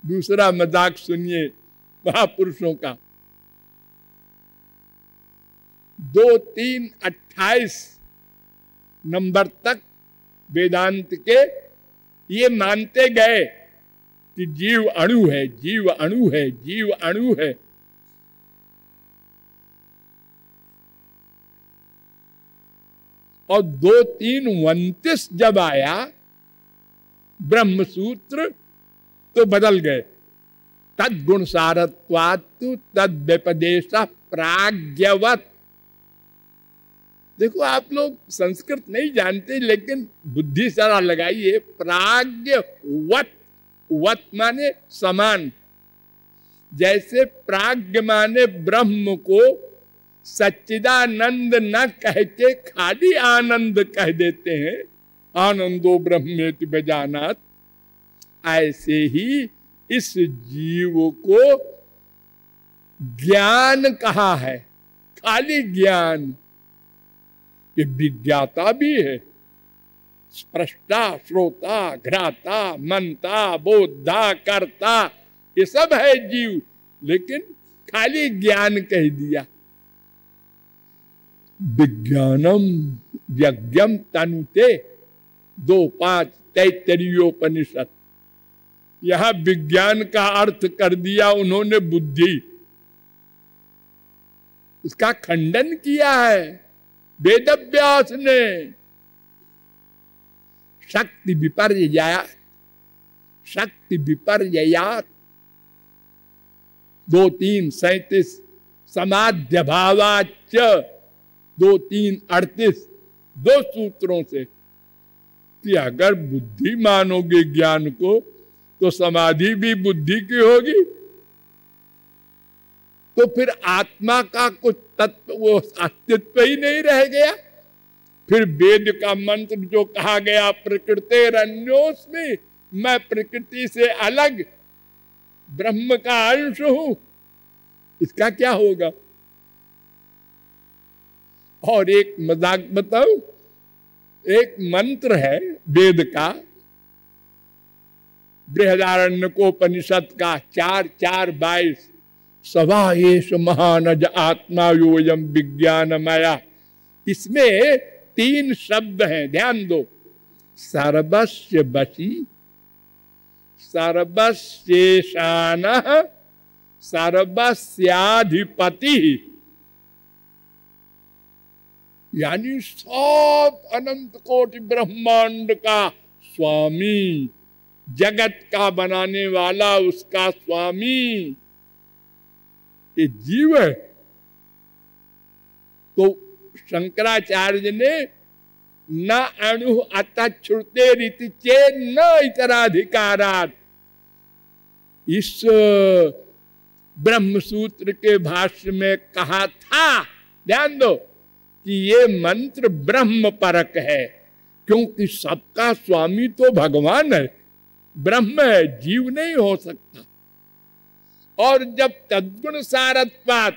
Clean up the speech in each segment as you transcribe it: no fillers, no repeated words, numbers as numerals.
दूसरा मजाक सुनिए महापुरुषों का। 2, 3, 28 नंबर तक वेदांत के ये मानते गए कि जीव अणु है, जीव अणु है, जीव अणु है। और 2, 3, 29 जब आया ब्रह्मसूत्र तो बदल गए। तद्गुण सारत्वात्तु तद व्यपदेश प्राज्ञवत। देखो आप लोग संस्कृत नहीं जानते, लेकिन बुद्धि सारा लगाइए। प्राज्ञवत, वत माने समान। जैसे प्राज्ञ माने ब्रह्म को सच्चिदानंद न कह के खाली आनंद कह देते हैं, आनंदो ब्रह्मेति बजानात, ऐसे ही इस जीव को ज्ञान कहा है, खाली ज्ञान। ये विज्ञाता भी है, स्प्रष्टा, श्रोता, घ्राता, मनता, बोधा, कर्ता, ये सब है जीव, लेकिन खाली ज्ञान कह दिया। विज्ञानम यज्ञम तनुते 2:5 तैत्तरीयोपनिषद। यहां विज्ञान का अर्थ कर दिया उन्होंने बुद्धि, उसका खंडन किया है वेदव्यास ने। शक्ति विपर्ययात, शक्ति विपर्ययात 2, 3, 37 समाध्य भावाच 2, 3, 38 2 सूत्रों से कि अगर बुद्धि मानोगे ज्ञान को तो समाधि भी बुद्धि की होगी, तो फिर आत्मा का कुछ तत्व, वो अस्तित्व ही नहीं रह गया। फिर वेद का मंत्र जो कहा गया प्रकृतेरन्योस्मि, मैं प्रकृति से अलग ब्रह्म का अंश हूं, इसका क्या होगा? और एक मजाक बताऊं, एक मंत्र है वेद का, बृहदारण्यकोपनिषद का 4:4-22, सवा एष महानज आत्मा योयम विज्ञानमया। इसमें 3 शब्द हैं, ध्यान दो। सर्वस्य वशी, सर्वस्येशानः, सर्वस्याधिपति। यानी सब अनंत कोटि ब्रह्मांड का स्वामी, जगत का बनाने वाला उसका स्वामी ये जीव है। तो शंकराचार्य ने न अणु अतः श्रुते रीति चे न इतराधिकारात, इस ब्रह्मसूत्र के भाष्य में कहा था, ध्यान दो, कि ये मंत्र ब्रह्म परक है, क्योंकि सबका स्वामी तो भगवान है, ब्रह्म है, जीव नहीं हो सकता। और जब तद्गुण सारत्वात्,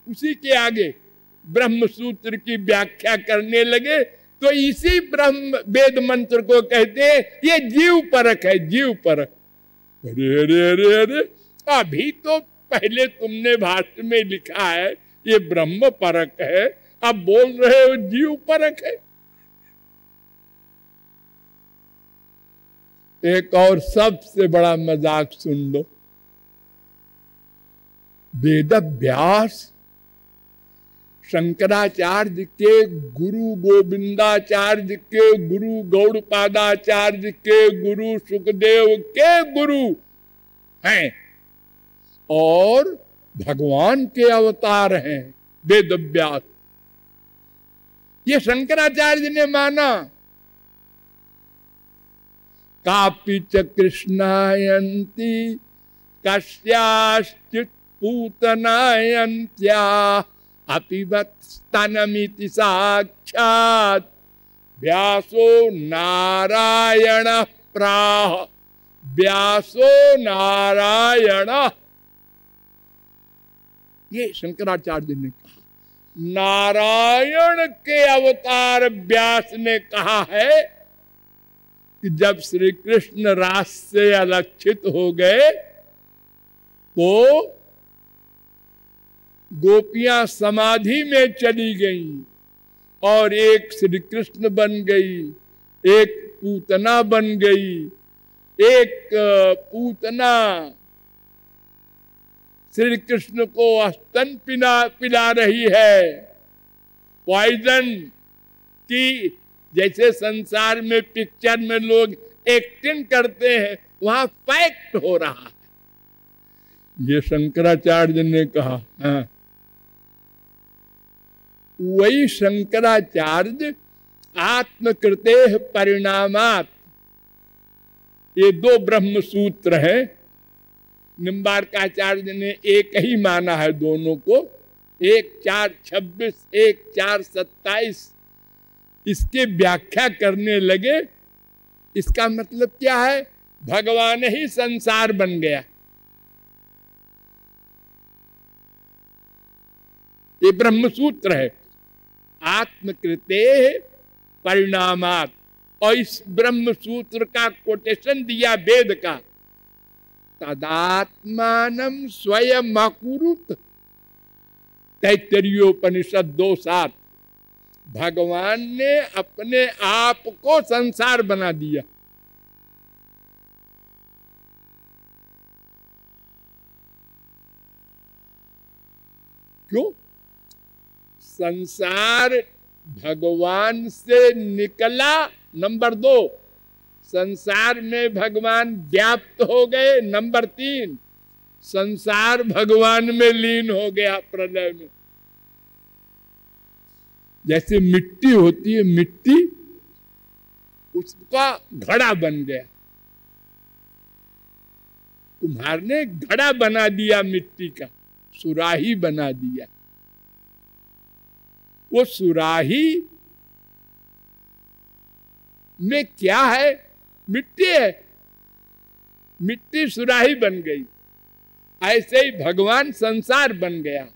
उसी के आगे ब्रह्म सूत्र की व्याख्या करने लगे, तो इसी ब्रह्म वेद मंत्र को कहते हैं ये जीव परक है, जीव परक। अरे अरे अरे अरे, अभी तो पहले तुमने भाष्य में लिखा है ये ब्रह्म परक है, अब बोल रहे हो जीव परक है। एक और सबसे बड़ा मजाक सुन लो। वेद व्यास शंकराचार्य के गुरु, गोविंदाचार्य के गुरु, गौड़पादाचार्य के गुरु, सुखदेव के गुरु हैं और भगवान के अवतार हैं वेद व्यास। ये शंकराचार्य ने माना। कापि च कृष्णायन्ति कस्याश्चित् पूतनायन्त्या अपिबत स्तनमिति साक्षात् व्यासो नारायण प्राह, व्यासो नारायण। ये शंकराचार्य ने कहा, नारायण के अवतार व्यास ने कहा है कि जब श्री कृष्ण रास से अलक्षित हो गए तो गोपियां समाधि में चली गईं और एक श्री कृष्ण बन गई, एक पूतना बन गई। एक पूतना श्री कृष्ण को स्तन पिला रही है, पॉइजन की। जैसे संसार में पिक्चर में लोग एक्टिंग करते हैं, वहां फैक्ट हो रहा है। ये शंकराचार्य ने कहा। हाँ, वही शंकराचार्य आत्मकृते परिणामात, ये दो ब्रह्म सूत्र हैं। निम्बार्काचार्य ने एक ही माना है दोनों को, 1:4:26, 1:4:27। इसकी व्याख्या करने लगे। इसका मतलब क्या है? भगवान ही संसार बन गया। ये ब्रह्म सूत्र है, आत्मकृते परिणामात। और इस ब्रह्म सूत्र का कोटेशन दिया वेद का, तदात्मानं स्वयं अकुरुत, तैत्तरीयोपनिषद 2:7। भगवान ने अपने आप को संसार बना दिया। क्यों? संसार भगवान से निकला। नंबर 2, संसार में भगवान व्याप्त हो गए। नंबर 3, संसार भगवान में लीन हो गया प्रलय में। जैसे मिट्टी होती है, मिट्टी उसका घड़ा बन गया। कुम्हार ने घड़ा बना दिया मिट्टी का, सुराही बना दिया। वो सुराही में क्या है? मिट्टी है, मिट्टी सुराही बन गई। ऐसे ही भगवान संसार बन गया।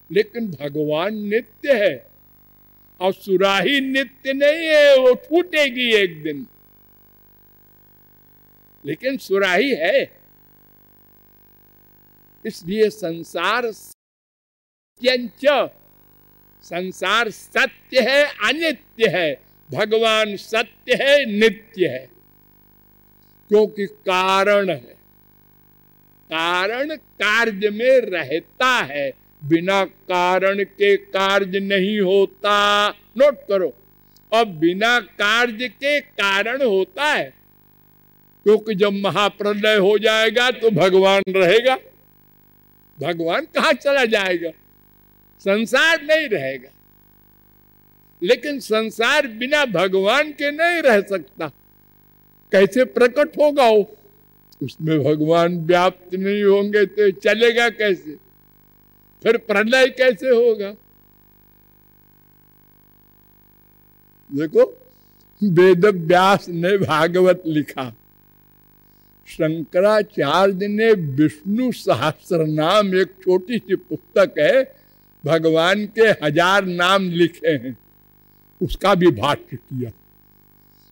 लेकिन भगवान नित्य है और सुराही नित्य नहीं है, वो टूटेगी एक दिन। लेकिन सुराही है। इसलिए संसार संसार सत्य है, अनित्य है। भगवान सत्य है, नित्य है। क्योंकि कारण है, कारण कार्य में रहता है, बिना कारण के कार्य नहीं होता। नोट करो। और बिना कार्य के कारण होता है, क्योंकि जब महाप्रलय हो जाएगा तो भगवान रहेगा। भगवान कहाँ चला जाएगा? संसार नहीं रहेगा। लेकिन संसार बिना भगवान के नहीं रह सकता। कैसे प्रकट होगा वो? उसमें भगवान व्याप्त नहीं होंगे तो चलेगा कैसे? फिर प्रलय कैसे होगा? देखो, वेद व्यास ने भागवत लिखा, शंकराचार्य ने विष्णु सहस्रनाम, एक छोटी सी पुस्तक है, भगवान के 1000 नाम लिखे हैं, उसका भी भाष्य किया।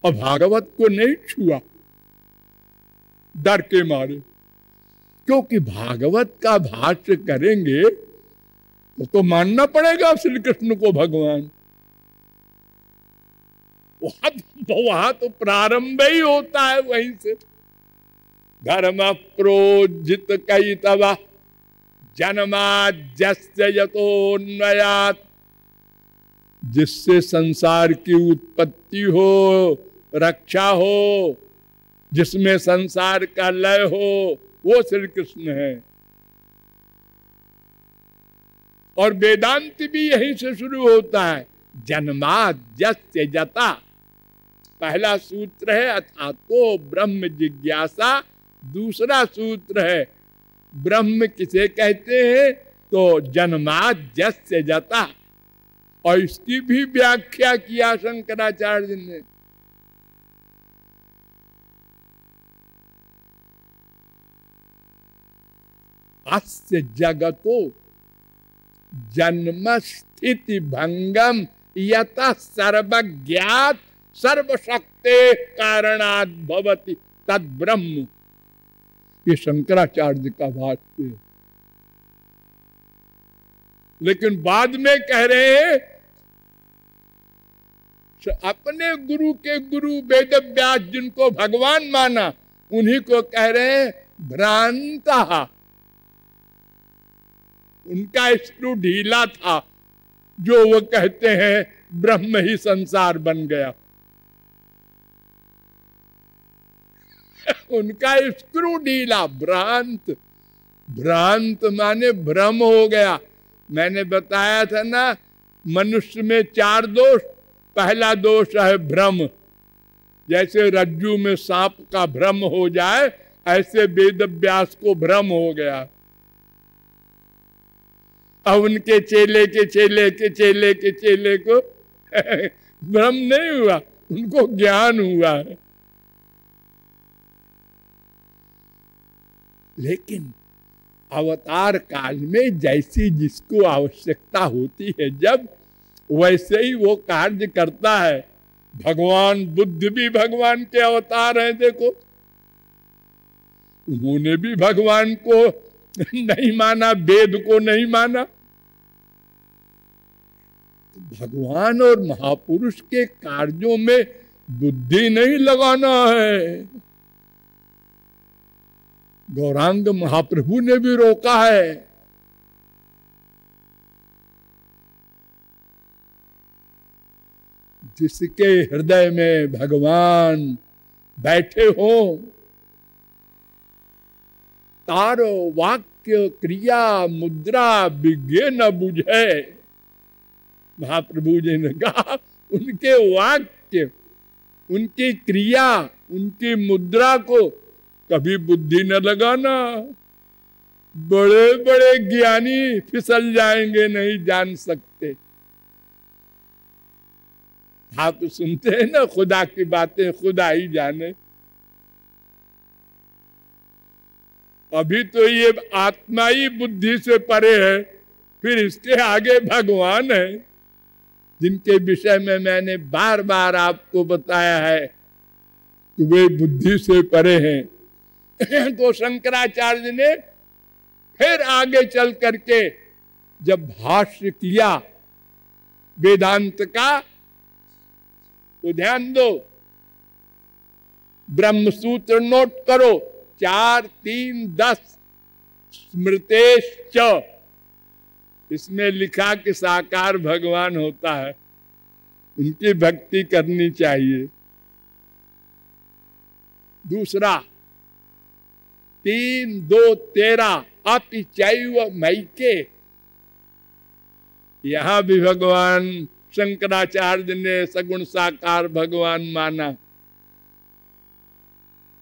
और भागवत को नहीं छुआ डर के मारे, क्योंकि भागवत का भाष्य करेंगे तो मानना पड़ेगा श्री कृष्ण को भगवान। वहां तो प्रारंभ ही होता है वहीं से। धर्म प्रोजित कई तवा जन्माद्यस्य यतोन्वयात्, जिससे संसार की उत्पत्ति हो, रक्षा हो, जिसमें संसार का लय हो, वो श्री कृष्ण है। और वेदांत भी यहीं से शुरू होता है, जन्माद्यस्य जता। पहला सूत्र है अथा तो ब्रह्म जिज्ञासा। दूसरा सूत्र है ब्रह्म किसे कहते हैं? तो जन्माद्यस्य जता। और इसकी भी व्याख्या किया शंकराचार्य ने। अस्य जगतो जन्म स्थिति भंगम यतः सर्वज्ञात सर्वशक्ते कारणात् भवति तद ब्रह्म। ये शंकराचार्य का भाष्य है। लेकिन बाद में कह रहे हैं, अपने गुरु के गुरु वेद व्यास जिनको भगवान माना, उन्हीं को कह रहे हैं भ्रांता। उनका स्क्रू ढीला था, जो वो कहते हैं ब्रह्म ही संसार बन गया। उनका स्क्रू ढीला, भ्रांत। भ्रांत माने भ्रम हो गया। मैंने बताया था ना, मनुष्य में 4 दोष। पहला दोष है भ्रम। जैसे रज्जू में सांप का भ्रम हो जाए, ऐसे वेद व्यास को भ्रम हो गया। अब उनके चेले के चेले के चेले के चेले को भ्रम नहीं हुआ, उनको ज्ञान हुआ है। लेकिन अवतार काल में जैसी जिसको आवश्यकता होती है, जब वैसे ही वो कार्य करता है। भगवान बुद्ध भी भगवान के अवतार हैं। देखो, उन्होंने भी भगवान को नहीं माना, वेद को नहीं माना। भगवान और महापुरुष के कार्यों में बुद्धि नहीं लगाना है। गौरांग महाप्रभु ने भी रोका है। जिसके हृदय में भगवान बैठे हो, तारो वाक्य क्रिया मुद्रा विज्ञे न बुझे। महाप्रभु जी ने कहा, उनके वाक्य, उनकी क्रिया, उनकी मुद्रा को कभी बुद्धि न लगाना। बड़े बड़े ज्ञानी फिसल जाएंगे, नहीं जान सकते। आप सुनते हैं ना, खुदा की बातें खुदा ही जाने। अभी तो ये आत्मा ही बुद्धि से परे है, फिर इसके आगे भगवान है, जिनके विषय में मैंने बार बार आपको बताया है कि वे बुद्धि से परे हैं। तो शंकराचार्य ने फिर आगे चल करके जब भाष्य किया वेदांत का, तो ध्यान दो, ब्रह्म सूत्र नोट करो, 4-3-10 स्मृतेश्च। इसमें लिखा कि साकार भगवान होता है, उनकी भक्ति करनी चाहिए। दूसरा 3-2-13 अपि चैव मैके। यहां भी भगवान शंकराचार्य ने सगुण साकार भगवान माना।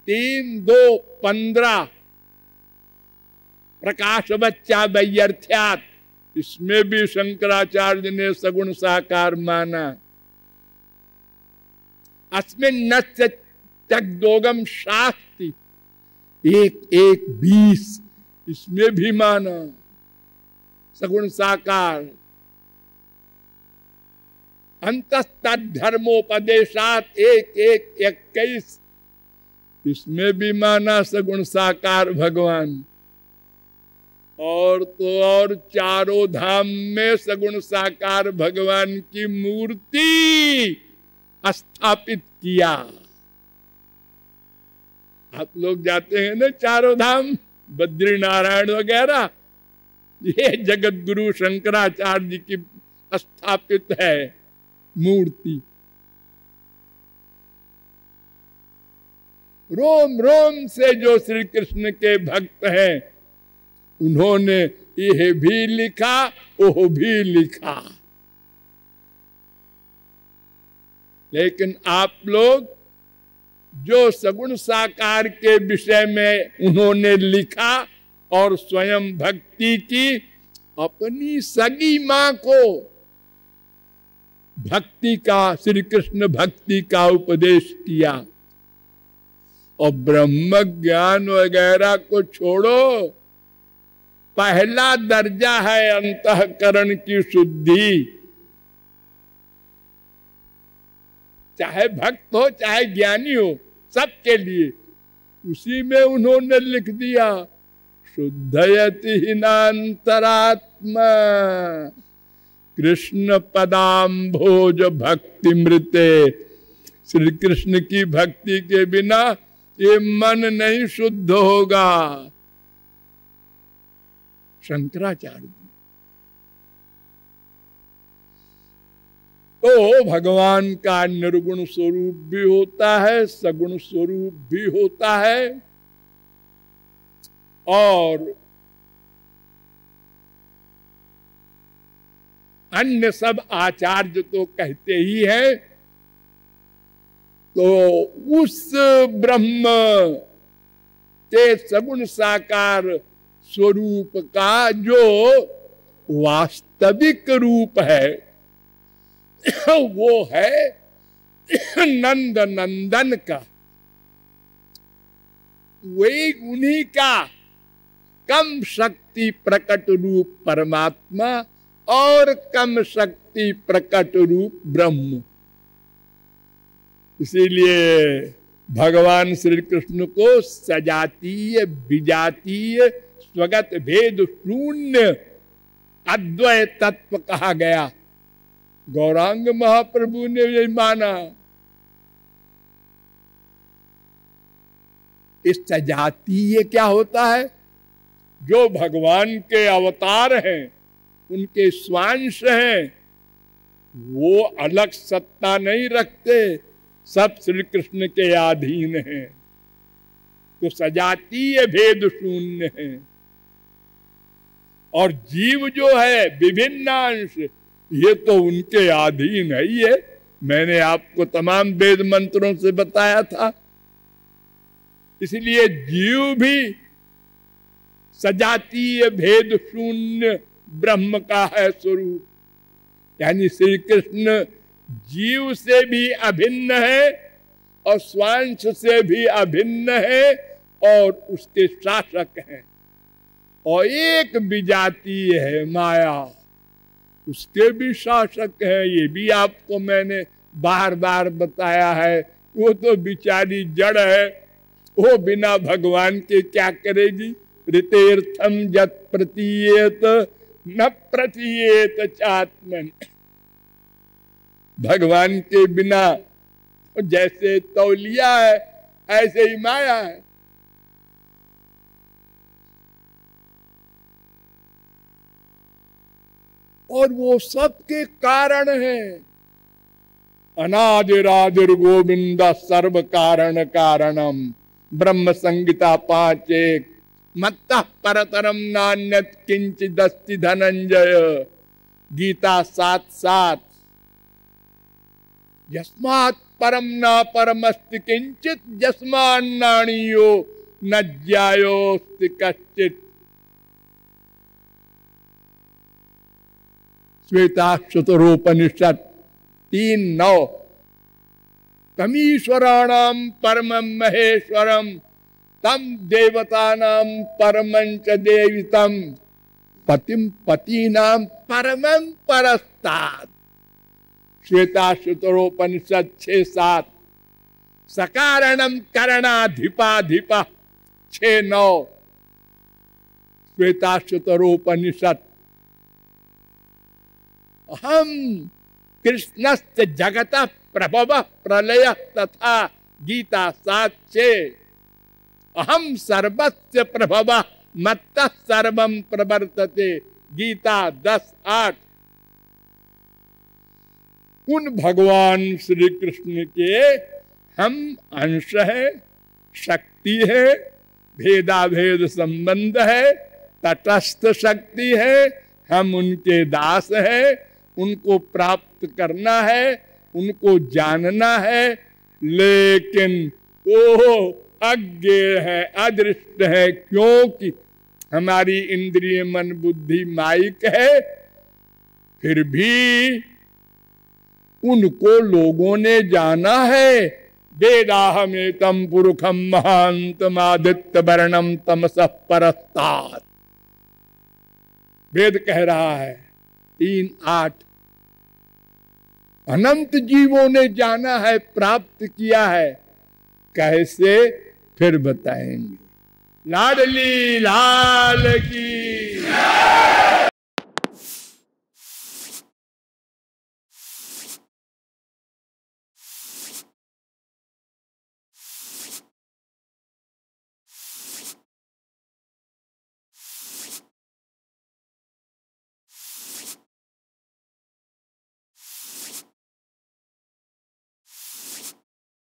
3-2-15 प्रकाश बच्चा वैयर्थ्यात, इसमें भी शंकराचार्य ने सगुण साकार माना। अस्मिन् न तग्दोगम शास्ति 1-1-20, इसमें भी माना सगुण साकार। अंतस्तद्धर्मोपदेशात 1-1-21, इसमें भी माना सगुण साकार भगवान। और तो और चारों धाम में सगुण साकार भगवान की मूर्ति स्थापित किया। आप लोग जाते हैं ना चारों धाम, बद्री नारायण वगैरह, ये जगत गुरु शंकराचार्य जी की स्थापित है मूर्ति। रोम रोम से जो श्री कृष्ण के भक्त हैं, उन्होंने यह भी लिखा, वो भी लिखा। लेकिन आप लोग जो सगुण साकार के विषय में उन्होंने लिखा और स्वयं भक्ति की, अपनी सगी मां को भक्ति का, श्री कृष्ण भक्ति का उपदेश किया। और ब्रह्म ज्ञान वगैरह को छोड़ो, पहला दर्जा है अंतःकरण की शुद्धि। चाहे भक्त हो चाहे ज्ञानी हो, सबके लिए। उसी में उन्होंने लिख दिया शुद्धयति हिनांतरात्मा कृष्ण पदाम्भोज भक्ति मृते। श्री कृष्ण की भक्ति के बिना ये मन नहीं शुद्ध होगा। शंकराचार्य। तो भगवान का निर्गुण स्वरूप भी होता है, सगुण स्वरूप भी होता है, और अन्य सब आचार्य तो कहते ही हैं। तो उस ब्रह्म के सगुण साकार स्वरूप का जो वास्तविक रूप है वो है नंद नंदन का। वही उन्हीं का कम शक्ति प्रकट रूप परमात्मा और कम शक्ति प्रकट रूप ब्रह्म। इसीलिए भगवान श्री कृष्ण को सजातीय विजातीय स्वगत भेद शून्य अद्वय तत्व कहा गया। गौरांग महाप्रभु ने यही माना। इस सजातीय क्या होता है? जो भगवान के अवतार हैं, उनके स्वांश हैं, वो अलग सत्ता नहीं रखते, सब श्री कृष्ण के अधीन हैं। तो सजातीय भेद शून्य है। और जीव जो है विभिन्नांश, ये तो उनके अधीन है ही है। मैंने आपको तमाम वेद मंत्रों से बताया था। इसलिए जीव भी सजातीय भेद शून्य ब्रह्म का है स्वरूप। यानी श्री कृष्ण जीव से भी अभिन्न है और स्वांश से भी अभिन्न है और उसके शासक हैं। और एक विजातीय है माया, उसके भी शासक है। ये भी आपको मैंने बार बार बताया है। वो तो बिचारी जड़ है, वो बिना भगवान के क्या करेगी। ऋतेर्थम जत प्रतीयेत न प्रतीयेत चात्मन। भगवान के बिना जैसे तौलिया है ऐसे ही माया है। और वो सबके कारण है। अनादिरादिर गोविंद सर्व कारण कारणम। ब्रह्म संहिता 5:1। मत्तः परतरम नान्यत किंचिदस्ति धनंजय। गीता 7:7। यस्मात् परम न परमस्ति किंचित यस्मान्नाणीयो न ज्यायोस्ति कश्चित्। श्वेताश्वतरोपनिषद 3:9। तमीश्वराणाम परमं महेश्वरम तम देवतानां परमं च देवितम पतिम पतीनां परमं परस्तात्। श्वेताश्वतरोपनिषद 6:7। सकारणम करणाधिपाधिपः 6:9। श्वेताश्वतरोपनिषद। अहम कृष्णस्य जगतः प्रभवः प्रलयः तथा। गीता 7:6। अहम सर्वस्य प्रभवः मत्तः सर्वं प्रवर्तते। गीता 10:8। उन भगवान श्री कृष्ण के हम अंश है, शक्ति है, भेदाभेद संबंध है, तटस्थ शक्ति है। हम उनके दास हैं, उनको प्राप्त करना है, उनको जानना है। लेकिन वो अज्ञ है, अदृष्ट है, क्योंकि हमारी इंद्रिय मन बुद्धि माइक है। फिर भी उनको लोगों ने जाना है। वेदाहमेतम पुरुषम महांतमादित्य वर्णम तमसः परस्तात्। वेद कह रहा है 3:8। अनंत जीवों ने जाना है, प्राप्त किया है, कैसे फिर बताएंगे। लाडली लाल की